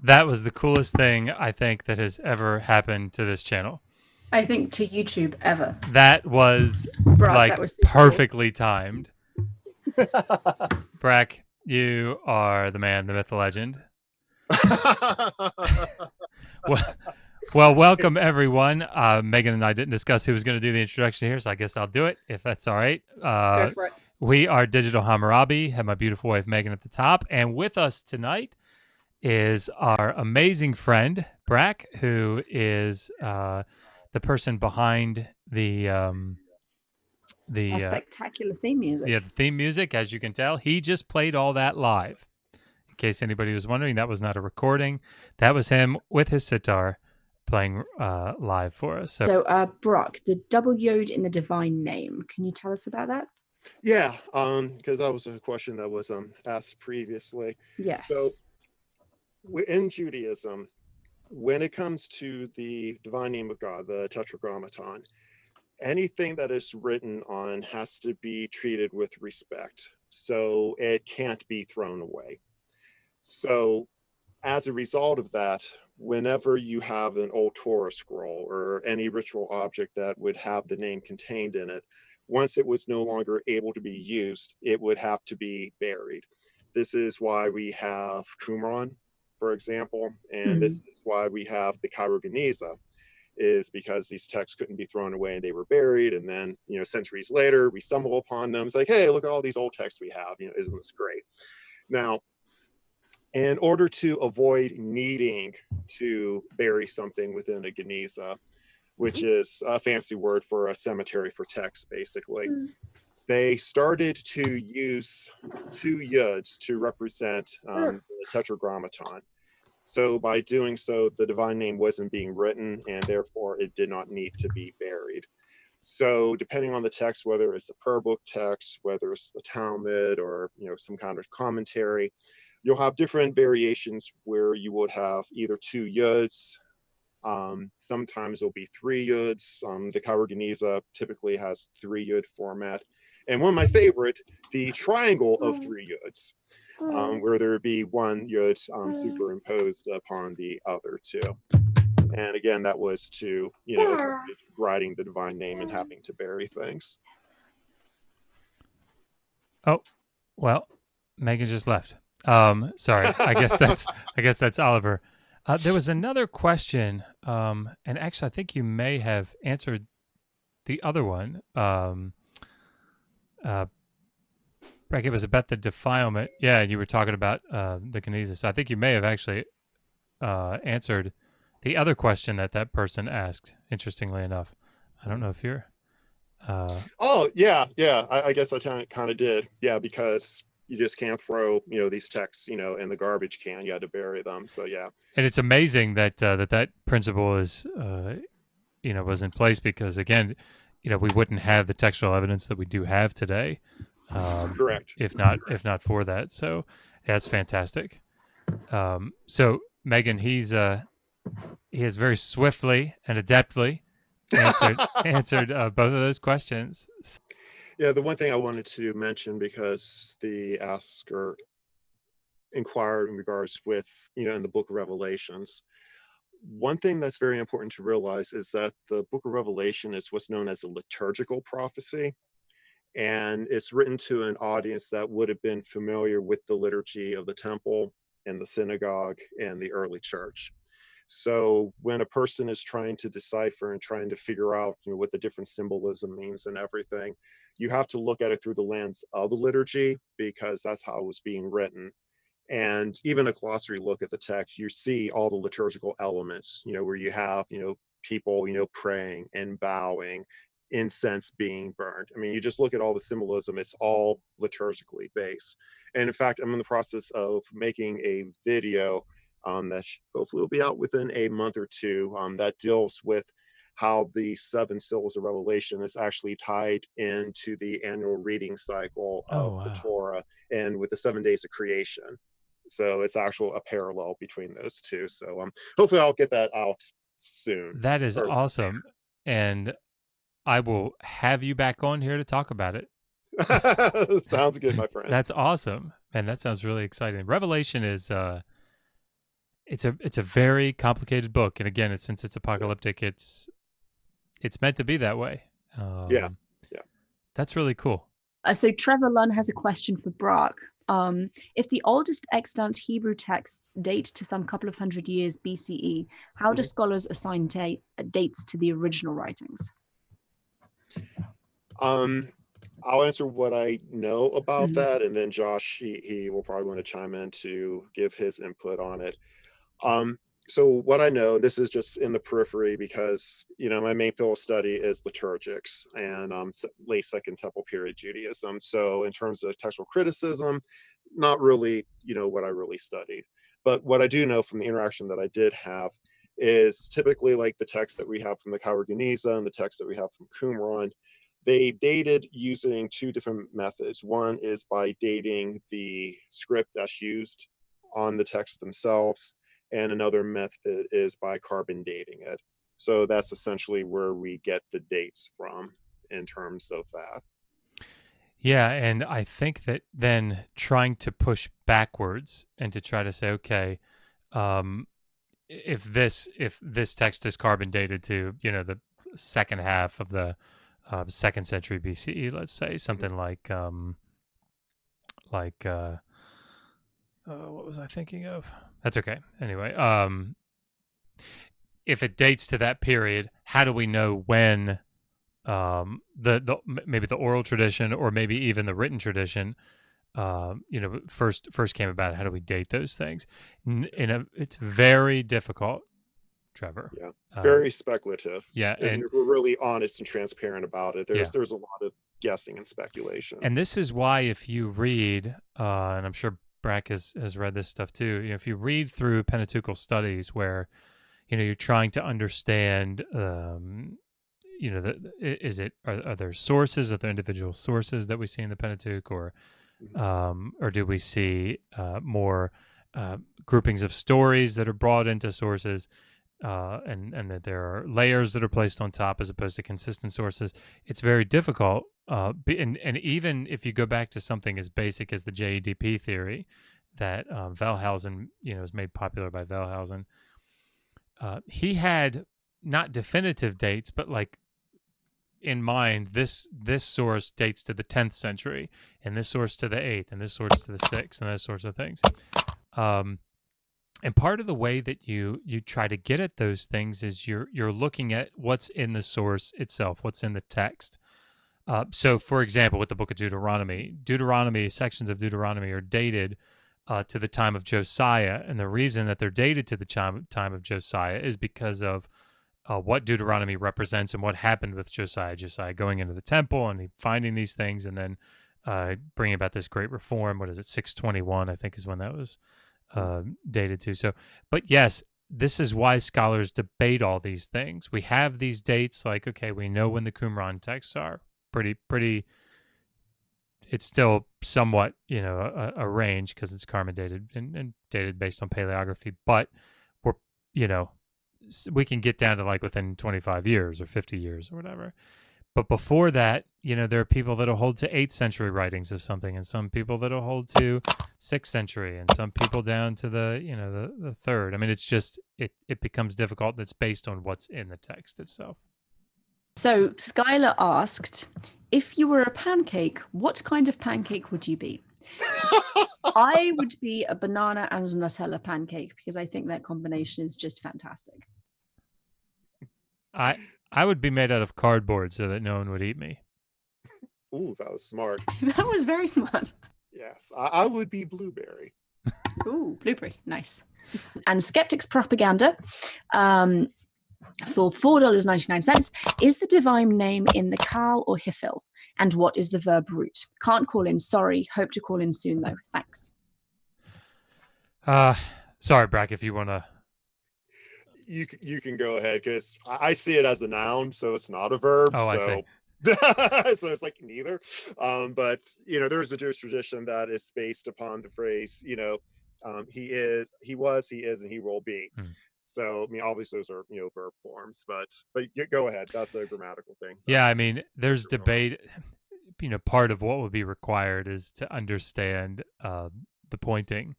That was the coolest thing I think that has ever happened to this channel. I think to YouTube ever. That was Brock, like that was super cool. perfectly timed. Brack, you are the man, the myth, the legend. well, well, welcome everyone. Megan and I didn't discuss who was going to do the introduction here, so I guess I'll do it if that's all right. Go for it. We are Digital Hammurabi. Have my beautiful wife Megan at the top, and with us tonight is our amazing friend Brack, who is the person behind the Our spectacular theme music. the theme music. As you can tell, he just played all that live. In case anybody was wondering, that was not a recording. That was him with his sitar playing live for us. So, Brock, the double yod in the divine name. Can you tell us about that? Yeah, because that was a question that was asked previously. Yes. So in Judaism, when it comes to the divine name of God, the Tetragrammaton, anything that is written on has to be treated with respect. So it can't be thrown away. So as a result of that, whenever you have an old Torah scroll or any ritual object that would have the name contained in it, once it was no longer able to be used, it would have to be buried. This is why we have Qumran, for example, and this is why we have the Cairo Geniza, is because these texts couldn't be thrown away and they were buried. And then, centuries later, we stumble upon them. It's like, hey, look at all these old texts we have. Isn't this great? Now, in order to avoid needing to bury something within a Geniza, which is a fancy word for a cemetery for text, basically, they started to use two yuds to represent the Tetragrammaton. So by doing so, the divine name wasn't being written, and therefore it did not need to be buried. So depending on the text, whether it's a prayer book text, whether it's the Talmud, or some kind of commentary, you'll have different variations where you would have either two yuds. Sometimes there'll be three yuds. The Cairo Geniza typically has 3 yud format. And one of my favorite, the triangle of 3 yuds, where there would be one yud superimposed upon the other two. And again, that was to, writing the divine name and having to bury things. Oh, well, Megan just left. Sorry. I guess that's Oliver. There was another question, and actually, I think you may have answered the other one. It was about the defilement. Yeah, you were talking about the Geniza. So I think you may have actually answered the other question that person asked. Interestingly enough, I don't know if you're. Oh yeah. I guess I kind of did. Yeah, because you just can't throw these texts in the garbage can. You had to bury them. So yeah. And it's amazing that that principle is was in place, because again, we wouldn't have the textual evidence that we do have today. Correct. If not for that. So that's fantastic. So Megan, he has very swiftly and adeptly answered both of those questions. Yeah, the one thing I wanted to mention, because the asker inquired in regards with, in the book of Revelations, one thing that's very important to realize is that the book of Revelation is what's known as a liturgical prophecy. and it's written to an audience that would have been familiar with the liturgy of the temple and the synagogue and the early church. So when a person is trying to decipher and trying to figure out, what the different symbolism means and everything, you have to look at it through the lens of the liturgy, because that's how it was being written. And even a glossary look at the text, you see all the liturgical elements, where you have, people, praying and bowing, incense being burned. I mean, you just look at all the symbolism, it's all liturgically based. And in fact, I'm in the process of making a video that hopefully will be out within a month or two, that deals with how the 7 seals of Revelation is actually tied into the annual reading cycle Oh, of the wow. Torah and with the 7 days of creation. So it's actual a parallel between those two. So hopefully I'll get that out soon. That is Or- awesome. And I will have you back on here to talk about it. Sounds good, my friend. That's awesome. And that sounds really exciting. Revelation is it's a very complicated book. And again, since it's apocalyptic, it's meant to be that way. Yeah. That's really cool. So Trevor Lunn has a question for Brock. If the oldest extant Hebrew texts date to some couple of hundred years BCE, how do scholars assign dates to the original writings? I'll answer what I know about that, and then Josh, he will probably want to chime in to give his input on it. So what I know, this is just in the periphery, because my main field of study is liturgics and late Second Temple period Judaism. So in terms of textual criticism, not really what I really studied. But what I do know from the interaction that I did have is typically like the text that we have from the Kaur Geniza and the text that we have from Qumran, they dated using 2 different methods. One is by dating the script that's used on the text themselves, and another method is by carbon dating it. So that's essentially where we get the dates from in terms of that. Yeah, and I think that then trying to push backwards and to try to say, okay, if this text is carbon dated to the second half of the 2nd century BCE, let's say something like what was I thinking of? That's okay. Anyway, if it dates to that period, how do we know when maybe the oral tradition or maybe even the written tradition first came about? How do we date those things? It's very difficult, Trevor. Yeah, very speculative. Yeah, and if we're really honest and transparent about it, there's a lot of guessing and speculation. And this is why, if you read, and I'm sure Brack has read this stuff too, if you read through Pentateuchal studies where you're trying to understand are there sources, are there individual sources that we see in the Pentateuch, or do we see more groupings of stories that are brought into sources, and that there are layers that are placed on top as opposed to consistent sources? It's very difficult. And even if you go back to something as basic as the JEDP theory that Wellhausen, was made popular by Wellhausen, he had not definitive dates, but like in mind, this source dates to the 10th century, and this source to the 8th, and this source to the 6th, and those sorts of things. And part of the way that you try to get at those things is you're looking at what's in the source itself, what's in the text. So, for example, with the book of Deuteronomy, sections of Deuteronomy are dated to the time of Josiah, and the reason that they're dated to the time of Josiah is because of what Deuteronomy represents and what happened with Josiah. Josiah going into the temple and finding these things, and then bringing about this great reform. What is it? 621, I think, is when that was dated to. So, but yes, this is why scholars debate all these things. We have these dates, like, okay, we know when the Qumran texts are. Pretty. It's still somewhat, a range because it's carbon dated and dated based on paleography. But we're, we can get down to like within 25 years or 50 years or whatever. But before that, there are people that'll hold to 8th century writings of something, and some people that'll hold to 6th century, and some people down to the 3rd. I mean, it's just it becomes difficult. That's based on what's in the text itself. So Skylar asked, If you were a pancake, what kind of pancake would you be? I would be a banana and Nutella pancake because I think that combination is just fantastic. I I would be made out of cardboard so that no one would eat me. Ooh, that was smart. That was very smart. Yes, I would be blueberry. Ooh, blueberry, nice. And Skeptics Propaganda for $4.99 is the divine name in the Kal or Hifil? And what is the verb root? Can't call in, sorry. Hope to call in soon, though. Thanks. Sorry, Brack, if you want to. You can go ahead because I see it as a noun, so it's not a verb. Oh, I see. So so it's like neither. But there's a Jewish tradition that is based upon the phrase, he is, he was, he is, and he will be. So I mean, obviously those are verb forms, but you go ahead. That's a grammatical thing. Yeah, I mean, there's debate. Part of what would be required is to understand the pointing,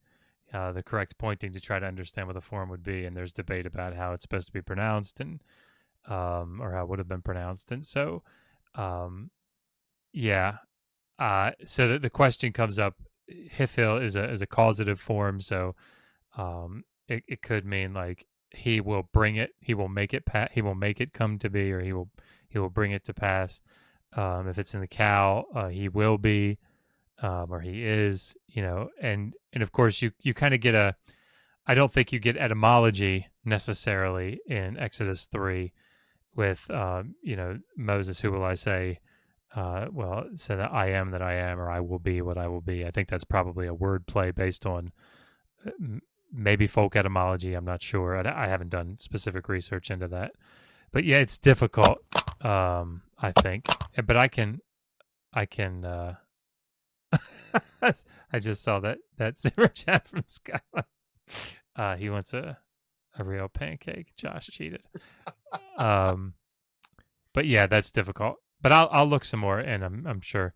the correct pointing, to try to understand what the form would be. And there's debate about how it's supposed to be pronounced, and or how it would have been pronounced. And so, yeah. So the question comes up. Hifil is a causative form, so it could mean like he will bring it, he will make it he will make it come to be, or he will bring it to pass. If it's in the Kal, he will be, or he is, and of course you kind of get a. I don't think you get etymology necessarily in Exodus 3 with Moses, who will I say? Well, so that I am that I am, or I will be what I will be. I think that's probably a word play based on maybe folk etymology. I'm not sure. I haven't done specific research into that. But yeah, it's difficult. I think, but I can. I just saw that super chat from Skylar. He wants a real pancake. Josh cheated. But yeah, that's difficult. But I'll look some more, and I'm sure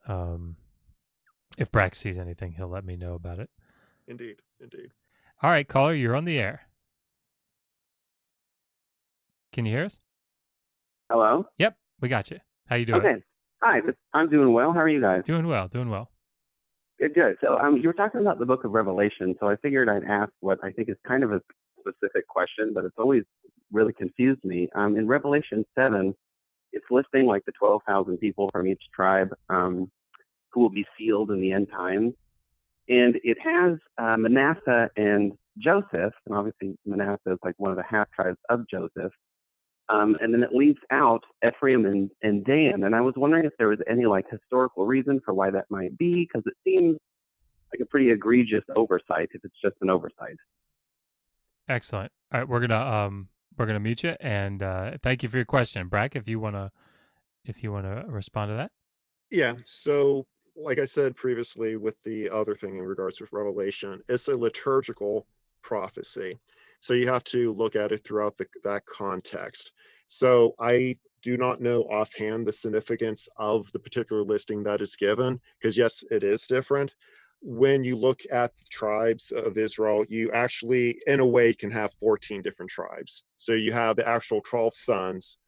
if Brax sees anything, he'll let me know about it. Indeed. All right, caller, you're on the air. Can you hear us? Hello? Yep, we got you. How you doing? Okay. Hi, I'm doing well. How are you guys? Doing well. Good. So you were talking about the book of Revelation, so I figured I'd ask what I think is kind of a specific question, but it's always really confused me. In Revelation 7, it's listing like the 12,000 people from each tribe who will be sealed in the end times. And it has Manasseh and Joseph, and obviously Manasseh is like one of the half tribes of Joseph. And then it leaves out Ephraim and Dan. And I was wondering if there was any like historical reason for why that might be, because it seems like a pretty egregious oversight if it's just an oversight. Excellent. All right, we're gonna mute you, and thank you for your question, Brack. If you wanna respond to that. Yeah. So, like I said previously, with the other thing in regards to Revelation, it's a liturgical prophecy. So you have to look at it throughout that context. So I do not know offhand the significance of the particular listing that is given, because yes, it is different. When you look at the tribes of Israel, you actually, in a way, can have 14 different tribes. So you have the actual 12 sons,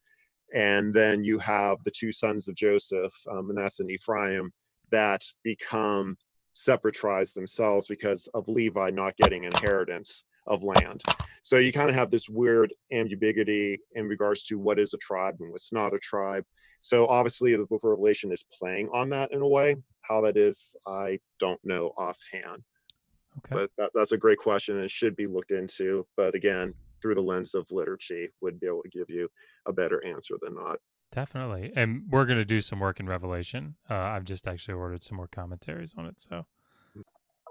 and then you have the two sons of Joseph, Manasseh and Ephraim, that become separate tribes themselves because of Levi not getting inheritance of land. So you kind of have this weird ambiguity in regards to what is a tribe and what's not a tribe. So obviously the book of Revelation is playing on that in a way. How that is, I don't know offhand. Okay. But that's a great question, and it should be looked into. But again, through the lens of liturgy, would be able to give you a better answer than not. Definitely. And we're going to do some work in Revelation. I've just actually ordered some more commentaries on it. So.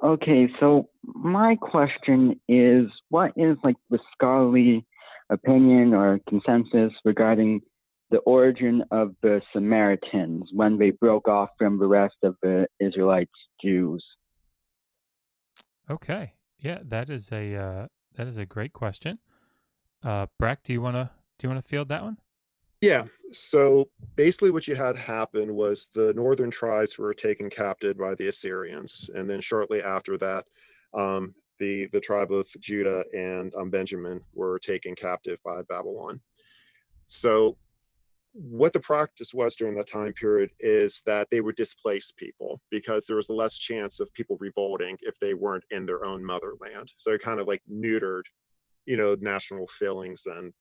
Okay, so my question is, what is like the scholarly opinion or consensus regarding the origin of the Samaritans when they broke off from the rest of the Israelites Jews? Okay. Yeah, that is a great question. Brack, do you wanna field that one? Yeah. So basically, what you had happen was the northern tribes were taken captive by the Assyrians, and then shortly after that, the tribe of Judah and Benjamin were taken captive by Babylon. So what the practice was during that time period is that they would displace people because there was a less chance of people revolting if they weren't in their own motherland. So it kind of like neutered, national feelings and,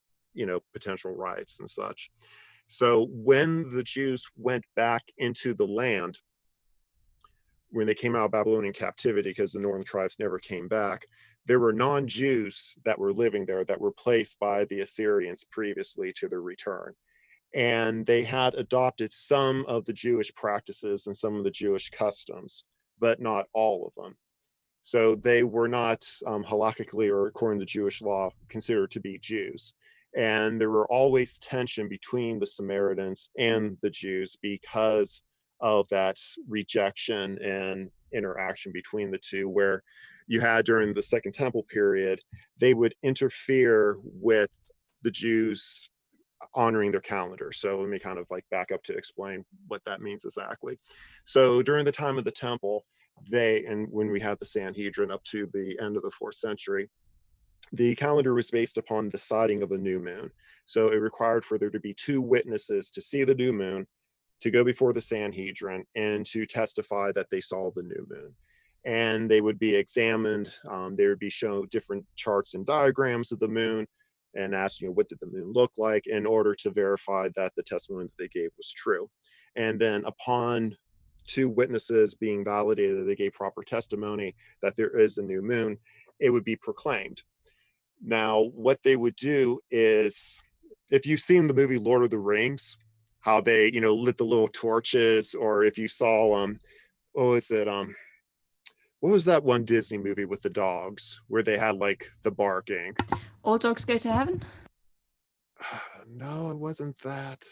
potential rights and such. So when the Jews went back into the land, when they came out of Babylonian captivity, because the northern tribes never came back, there were non-Jews that were living there that were placed by the Assyrians previously to their return. And they had adopted some of the Jewish practices and some of the Jewish customs, but not all of them. So they were not halakhically or according to Jewish law considered to be Jews. And there were always tension between the Samaritans and the Jews because of that rejection and interaction between the two, where you had during the Second Temple period, they would interfere with the Jews honoring their calendar. So let me kind of like back up to explain what that means exactly. So during the time of the temple, and when we had the Sanhedrin up to the end of the 4th century, the calendar was based upon the sighting of the new moon. So it required for there to be 2 witnesses to see the new moon, to go before the Sanhedrin, and to testify that they saw the new moon. And they would be examined. They would be shown different charts and diagrams of the moon and asked, what did the moon look like, in order to verify that the testimony that they gave was true. And then upon 2 witnesses being validated that they gave proper testimony that there is a new moon, it would be proclaimed. Now, what they would do is, if you've seen the movie Lord of the Rings, how they, lit the little torches, or if you saw, what was that one Disney movie with the dogs where they had like the barking? All Dogs Go to Heaven? No, it wasn't that.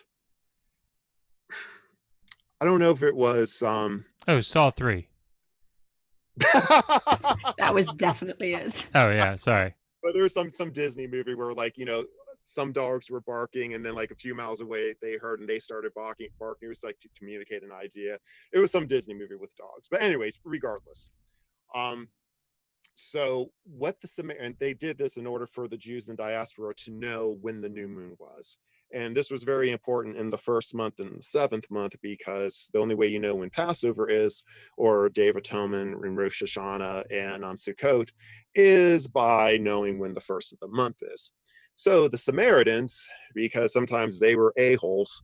I don't know if it was. Saw 3. That was definitely it. Oh yeah, sorry. But there was some Disney movie where like, some dogs were barking, and then like a few miles away they heard and they started barking. It was like to communicate an idea. It was some Disney movie with dogs. But anyways, regardless. So what and they did this in order for the Jews in diaspora to know when the new moon was. And this was very important in the 1st month and the 7th month, because the only way you know when Passover is, or Day of Atonement, and Rosh Hashanah, and Sukkot, is by knowing when the 1st of the month is. So the Samaritans, because sometimes they were a-holes,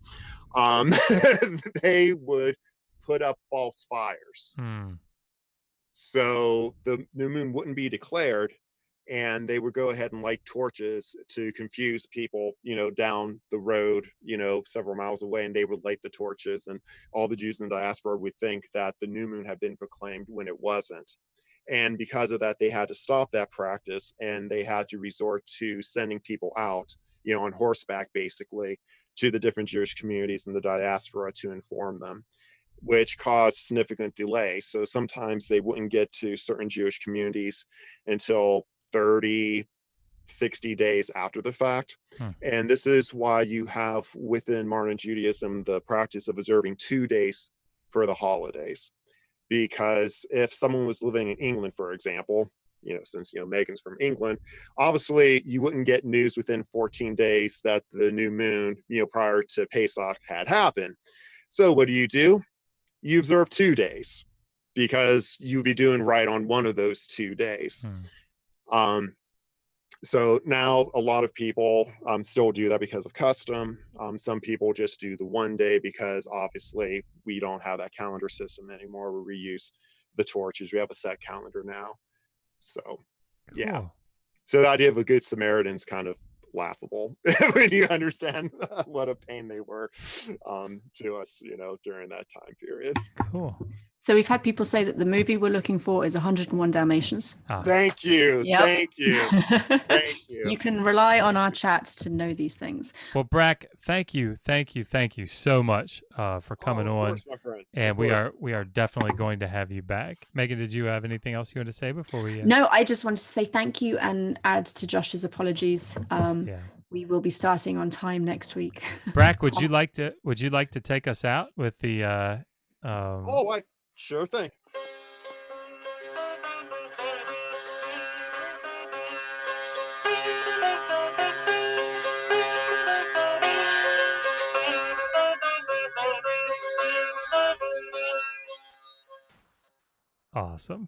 they would put up false fires. So the new moon wouldn't be declared, and they would go ahead and light torches to confuse people, down the road, several miles away, and they would light the torches, and all the Jews in the diaspora would think that the new moon had been proclaimed when it wasn't. And because of that, they had to stop that practice, and they had to resort to sending people out, on horseback, basically, to the different Jewish communities in the diaspora to inform them, which caused significant delay. So sometimes they wouldn't get to certain Jewish communities until 30, 60 days after the fact. And this is why you have within modern Judaism the practice of observing 2 days for the holidays. Because if someone was living in England, for example, since Megan's from England, obviously you wouldn't get news within 14 days that the new moon, prior to Pesach, had happened. So what do? You observe 2 days, because you'd be doing right on one of those 2 days. So now a lot of people still do that because of custom. Some people just do the 1 day because obviously we don't have that calendar system anymore where we use the torches. We have a set calendar now. So, yeah. Cool. So the idea of a good Samaritan's kind of laughable when you understand what a pain they were to us, during that time period. Cool. So we've had people say that the movie we're looking for is 101 Dalmatians. Thank you. Yep. Thank you. Thank you. You can rely on our chats to know these things. Well, Brack, thank you so much for coming on. Of course, my friend. And we are definitely going to have you back. Megan, did you have anything else you want to say before we? No, I just wanted to say thank you and add to Josh's apologies. We will be starting on time next week. Brack, would you like to take us out with the? Sure thing. Awesome.